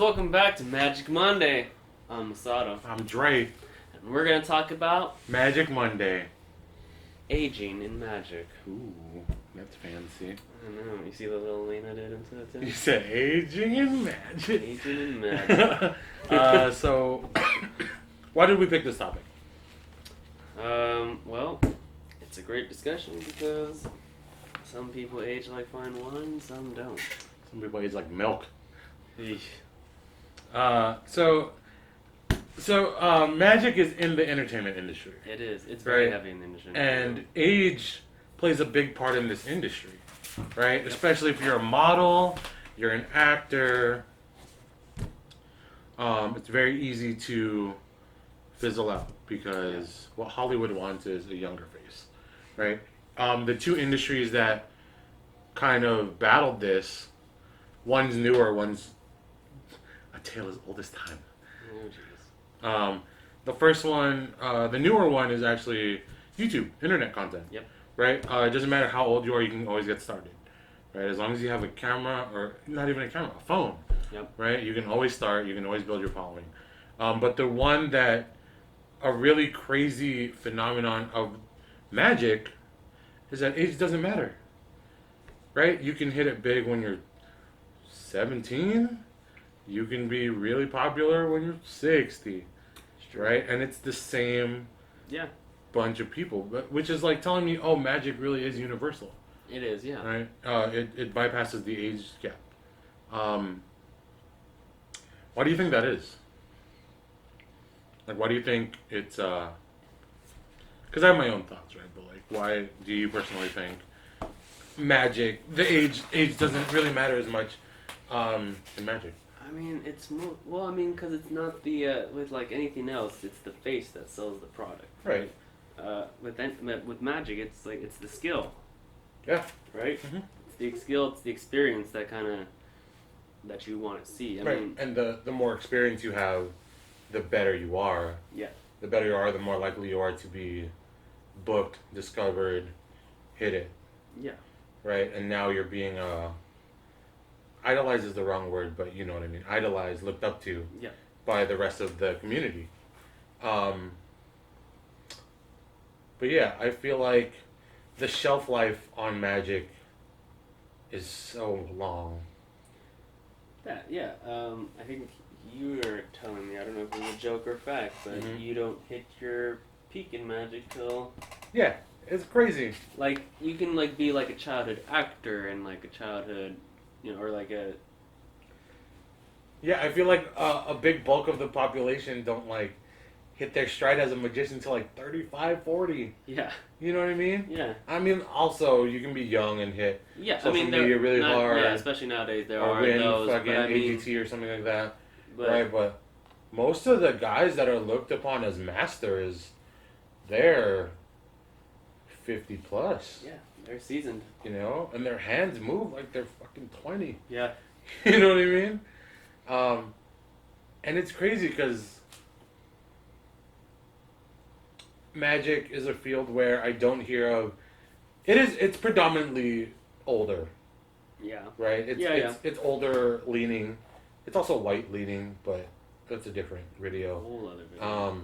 welcome back to Magic Monday. I'm Masato, I'm Dre. and we're gonna talk about Magic Monday. aging in Magic. Ooh, that's fancy. I know. You see the little lean I did into it too? You said aging in Magic. Aging in Magic. So, why did we pick this topic? Well, it's a great discussion because some people age like fine wine, some don't. Some people age like milk. Eesh. So, Magic is in the entertainment industry. It is. It's very Right. heavy in the industry. And age plays a big part in this industry, right? Especially if you're a model, you're an actor. It's very easy to fizzle out because what Hollywood wants is a younger face, right? The two industries that kind of battled this, one's newer, one's a tale as old as time. Oh, jeez. The first one, the newer one, is actually YouTube, internet content. Yep. Right? It doesn't matter how old you are, you can always get started. Right? As long as you have a camera, or not even a camera, a phone. Yep. Right? You can always start, you can always build your following. But the one that, a really crazy phenomenon of Magic is that age doesn't matter. Right? You can hit it big when you're 17. You can be really popular when you're 60. Right? And it's the same Yeah, bunch of people, but which is like telling me, oh, Magic really is universal, it is. Yeah. right? It bypasses the age gap. Why do you think that is? Like, why do you think it's? Because I have my own thoughts, right? But like, why do you personally think Magic, the age doesn't really matter as much in Magic? I mean, it's more, well, I mean, because it's not the, with like anything else, it's the face that sells the product. Right. With Magic, it's like, it's the skill, Yeah. right? Mhm. It's the skill, it's the experience that that you want to see. I Right. mean, And the more experience you have, the better you are. yeah. The better you are, the more likely you are to be booked, discovered, hit it. Yeah. Right? And now you're being idolized is the wrong word, but you know what I mean. Idolized, looked up to Yeah. by the rest of the community. But yeah, I feel like the shelf life on Magic is so long. Yeah. I think you were telling me, I don't know if it was a joke or fact, but Mhm. you don't hit your peak in Magic till, Yeah, it's crazy. like, you can, like, be, like, a childhood actor and, like, a childhood, you know, or, like, a, Yeah, I feel like a big bulk of the population don't like hit their stride as a magician until like 35, 40. yeah. You know what I mean? Yeah. I mean, also, you can be young and hit Yeah, social I mean, media really not, hard. Yeah, especially nowadays, there or are win those, fucking but I mean, AGT or something like that. but, Right, but most of the guys that are looked upon as masters, they're 50 plus. yeah, they're seasoned. You know? And their hands move like they're fucking 20. Yeah. You know what I mean? And it's crazy because Magic is a field where I don't hear of. It's predominantly older, Yeah. right? It's older leaning. It's also white leaning, but that's a different A video. whole other video.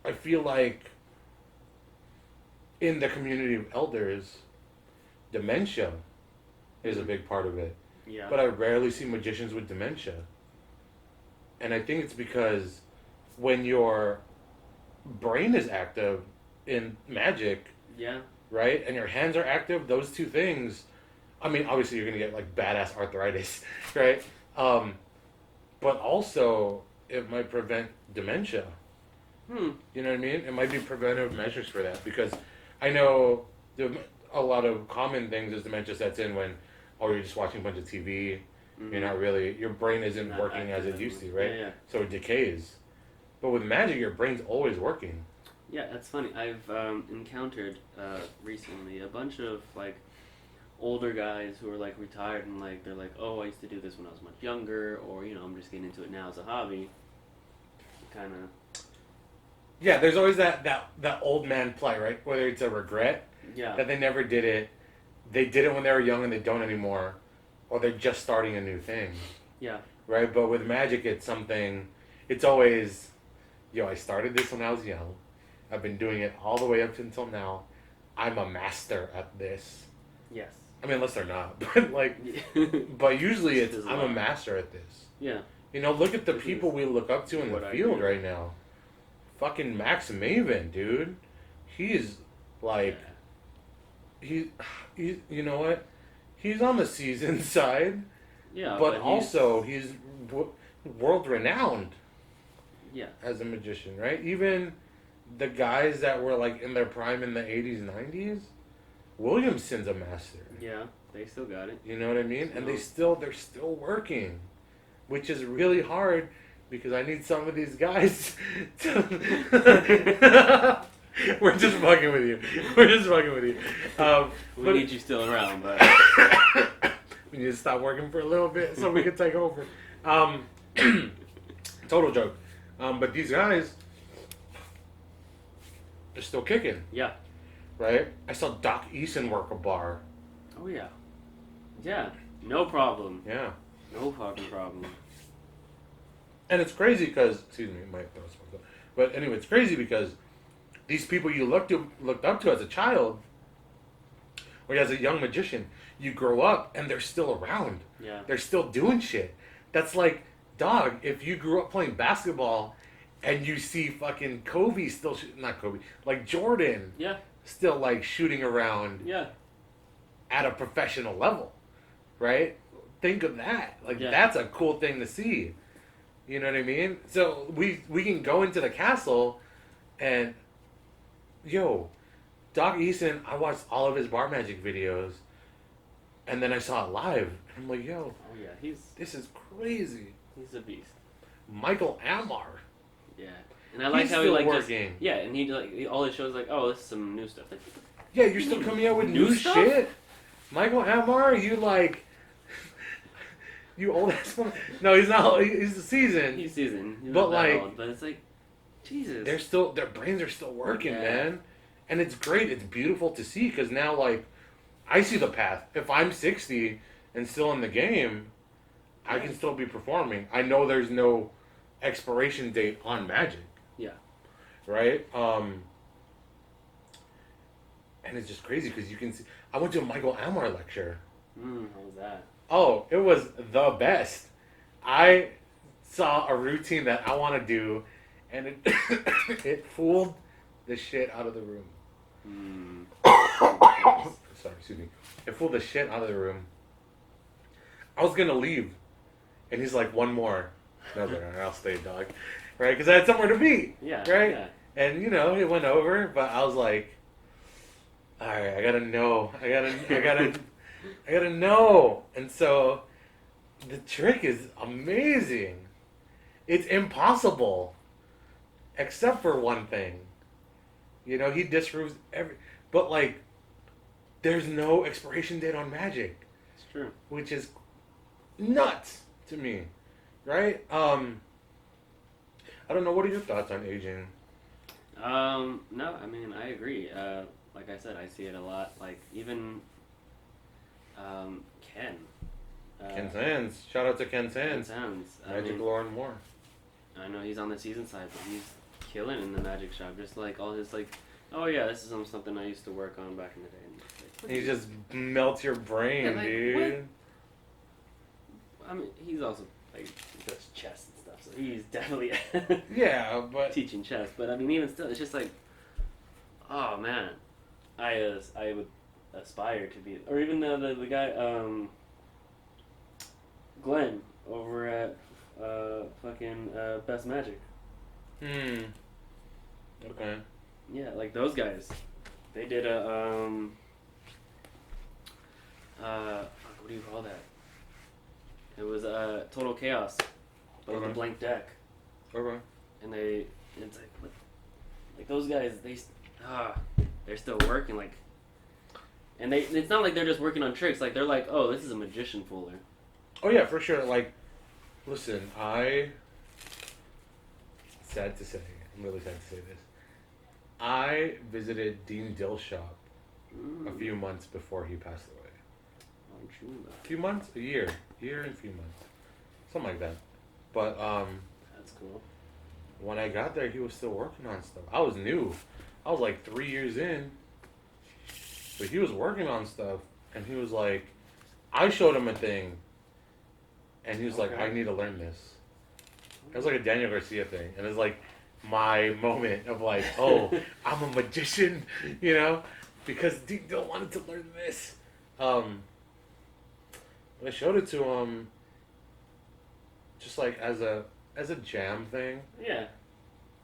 I feel like in the community of elders, dementia is a big part of it. Yeah. But I rarely see magicians with dementia. And I think it's because when your brain is active in Magic, Yeah. right, and your hands are active, those two things, I mean, obviously you're going to get like badass arthritis, right? But also, it might prevent dementia. You know what I mean? It might be preventive measures for that because I know a lot of common things is dementia sets in when, oh, you're just watching a bunch of TV. Mhm. You're not really, your brain isn't Not working as it active used to, anymore. right? Yeah, yeah. So it decays. But with Magic, your brain's always working. Yeah, that's funny. I've encountered recently a bunch of like older guys who are like retired and like they're like, oh, I used to do this when I was much younger, or you know, I'm just getting into it now as a hobby. Kind of. Yeah, there's always that old man play, right? Whether it's a regret Yeah. that they never did it, they did it when they were young and they don't anymore, or they're just starting a new thing. Yeah. Right? But with magic, it's something. It's always, yo, I started this when I was young. I've been doing it all the way up until now. I'm a master at this. Yes. I mean, unless they're not, but like, but usually it's I'm a master at this. Yeah. You know, look at the people we look up to in the field right now. Fucking Max Maven, dude. He's like, he, you know what? He's on the seasoned side. Yeah. But also he's world renowned. Yeah. As a magician, right? Even the guys that were like in their prime in the 80s, 90s, Williamson's a master. Yeah, they still got it. You know what I mean? So. And they're still working, which is really hard because I need some of these guys to... We're just fucking with you. We need you still around, but we need to stop working for a little bit so we can take over. Total joke. But these guys, they're still kicking. Yeah. Right? I saw Doc Eason work a bar. Oh, yeah. Yeah. No problem. Yeah. No fucking problem. And it's crazy because, excuse me, my throat's fucked up. But anyway, it's crazy because these people you looked up to as a child, or as a young magician, you grow up and they're still around. Yeah. They're still doing shit. That's like, dog, if you grew up playing basketball and you see fucking Kobe still, not Kobe, like Jordan. Yeah. Still like shooting around. Yeah. At a professional level. Right? Think of that. Like, that's a cool thing to see. You know what I mean? So we can go into the castle and, yo, Doc Eason, I watched all of his bar magic videos and then I saw it live. And I'm like, yo, oh yeah, this is crazy. He's a beast. Michael Amar. Yeah. And I like he's how he like working. Just, yeah, and he like all his shows like, oh, this is some new stuff. Like, yeah, you're still coming out with new stuff? shit. Michael Amar, you like you old ass one. No, he's not. He's seasoned. He's seasoned. He's but not that like, old, but it's like, Jesus. their brains are still working, man. And it's great. It's beautiful to see because now, like, I see the path. If I'm 60 and still in the game, I can still be performing. I know there's no expiration date on magic. Yeah. Right? And it's just crazy because you can see. I went to a Michael Amar lecture. How was that? Oh, it was the best. I saw a routine that I want to do, and it it fooled the shit out of the room. Sorry, excuse me. It fooled the shit out of the room. I was gonna leave, and he's like, "One more." And I was like, "All right, I'll stay, dog." Right? Because I had somewhere to be. Yeah. Right? Yeah. And you know, it went over, but I was like, "All right, I gotta know. I gotta know." And so, the trick is amazing. It's impossible, except for one thing. You know, he disproves but like, there's no expiration date on magic. It's true. Which is nuts to me, right? I don't know. What are your thoughts on aging? No, I mean, I agree. Like I said, I see it a lot. Like, even, Ken. Ken Sands. Shout out to Ken Sands. Ken Sands. Magic Lore and more. I know he's on the season side, but he's killing in the magic shop. Just like all his, like, oh yeah, this is something I used to work on back in the day. And He just melts your brain, like, dude. I mean, he's also, like, does chess and stuff, so he's definitely Yeah, but teaching chess. But I mean, even still, it's just like, oh man, I would aspire to be, or even the guy, Glenn over at fucking Best Magic. Okay. Yeah, like those guys. They did a what do you call that? It was Total Chaos, but with a blank deck. Okay. And it's like, what? Like those guys, they're still working, like, and it's not like they're just working on tricks. Like they're like, oh, this is a magician fooler. Oh yeah, for sure. Like, listen, sad to say, I'm really sad to say this. I visited Dean Dill's shop a few months before he passed away. Oh, true. A few months? A year and a few months. something like that. But That's cool. when I got there, he was still working on stuff. I was new. I was like 3 years in, but he was working on stuff, and he was like, I showed him a thing, and he was like, Okay. I need to learn this. It was like a Daniel Garcia thing, and it was like my moment of like, oh, I'm a magician, you know, because Dill wanted to learn this. I showed it to him, just like as a jam thing, Yeah.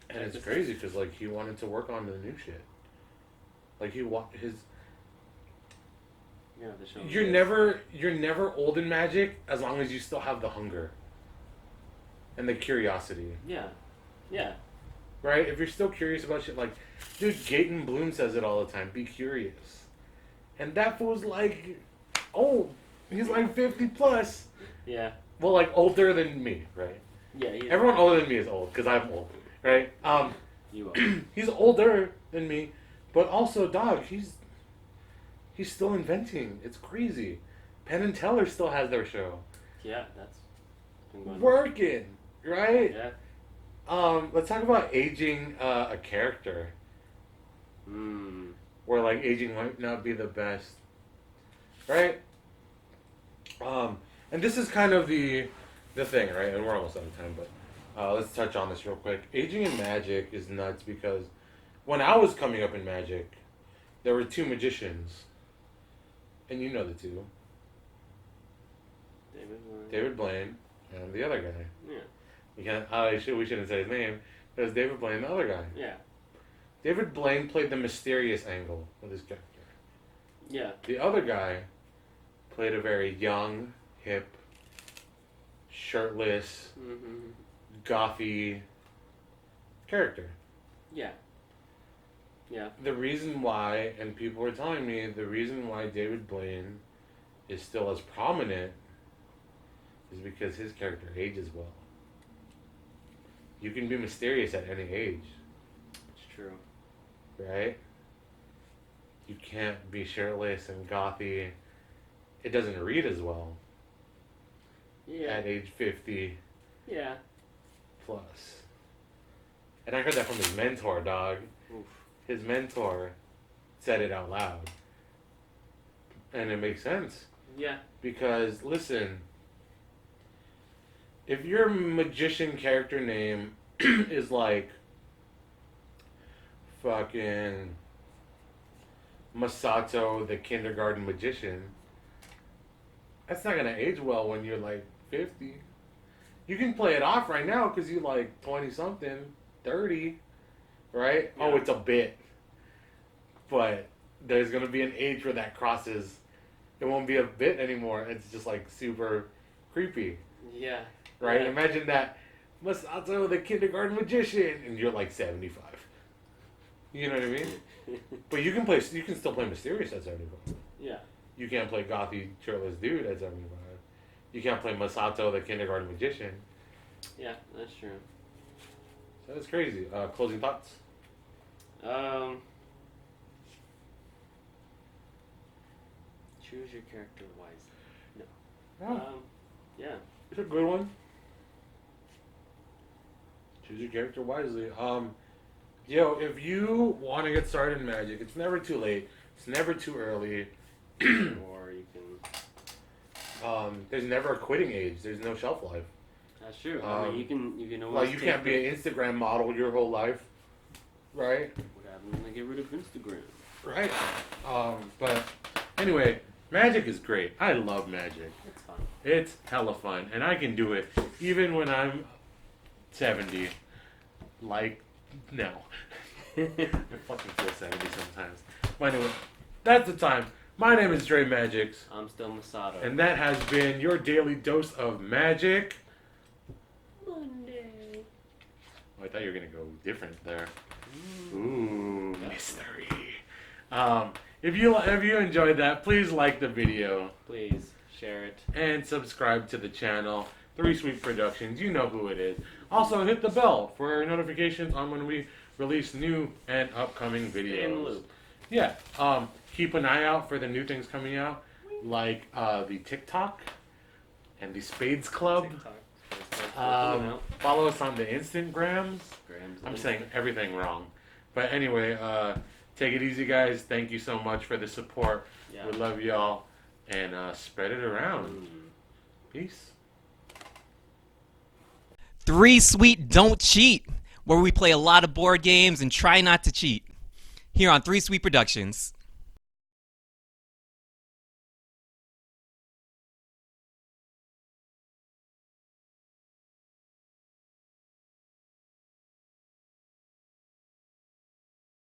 and it's crazy because like he wanted to work on the new shit. Like his. Yeah, the show. You're never old in Magic as long as you still have the hunger and the curiosity. Yeah. Yeah. Right? If you're still curious about shit, like, dude, Gaten Bloom says it all the time, be curious. And that fool's like old. He's like 50 plus. Yeah. Well, like older than me, right? Yeah. Everyone older than me is old because I'm old, right? You are. He's older than me, but also, dog, he's still inventing. It's crazy. Penn and Teller still has their show. Yeah, that's been going on. Working, right? Yeah. Let's talk about aging a character. Where like aging might not be the best, right? And this is kind of the thing, right? And we're almost out of time, but let's touch on this real quick. Aging in Magic is nuts because when I was coming up in Magic, there were two magicians, and you know the two. David Blaine and the other guy. Yeah. We shouldn't say his name. It was David Blaine, the other guy. Yeah. David Blaine played the mysterious angle with his character. Yeah. The other guy played a very young, hip, shirtless, gothy character. Yeah. Yeah. The reason why, and people were telling me, the reason why David Blaine is still as prominent is because his character ages well. You can be mysterious at any age. It's true. Right? You can't be shirtless and gothy. It doesn't read as well. Yeah. At age 50 Yeah. plus. And I heard that from his mentor, dog. Oof. His mentor said it out loud. And it makes sense. Yeah. Because, listen, if your magician character name is like fucking Masato, the kindergarten magician, that's not going to age well when you're like 50. You can play it off right now because you're like 20 something, 30, right? Yeah. Oh, it's a bit. But there's going to be an age where that crosses. It won't be a bit anymore. It's just like super creepy. Yeah. Right? Yeah. Imagine that Masato, the kindergarten magician, and you're like 75. You know what I mean? But you can still play mysterious at 75. Yeah. You can't play gothy shirtless dude at 75. You can't play Masato, the kindergarten magician. Yeah, that's true. So that's crazy. Closing thoughts? Choose your character wisely. No. Yeah. Yeah. It's a good one. Choose your character wisely. If you want to get started in Magic, it's never too late. It's never too early. Or you can. There's never a quitting age. There's no shelf life. That's true. I mean, you can always. Like you can't be an Instagram model your whole life, right? What happens when they get rid of Instagram? Right. But anyway, Magic is great. I love Magic. It's fun. It's hella fun, and I can do it even when I'm 70. Like now. I fucking feel 70 sometimes. But anyway, that's the time. My name is DREMAGIX. I'm still Masato. And that has been your daily dose of magic. Monday. Oh, I thought you were going to go different there. Ooh, Yeah. mystery. If you enjoyed that, please like the video. Please share it. And subscribe to the channel. 3 Sweet Productions. You know who it is. Also, hit the bell for notifications on when we release new and upcoming videos. Stay in the loop. Yeah. Keep an eye out for the new things coming out, like the TikTok and the Spades Club. TikTok. Follow us on the Instagrams. Grams. I'm saying everything wrong. But anyway, take it easy, guys. Thank you so much for the support. Yeah. We love y'all. And spread it around. Peace. 3 Sweet Don't Cheat, where we play a lot of board games and try not to cheat. Here on 3 Sweet Productions.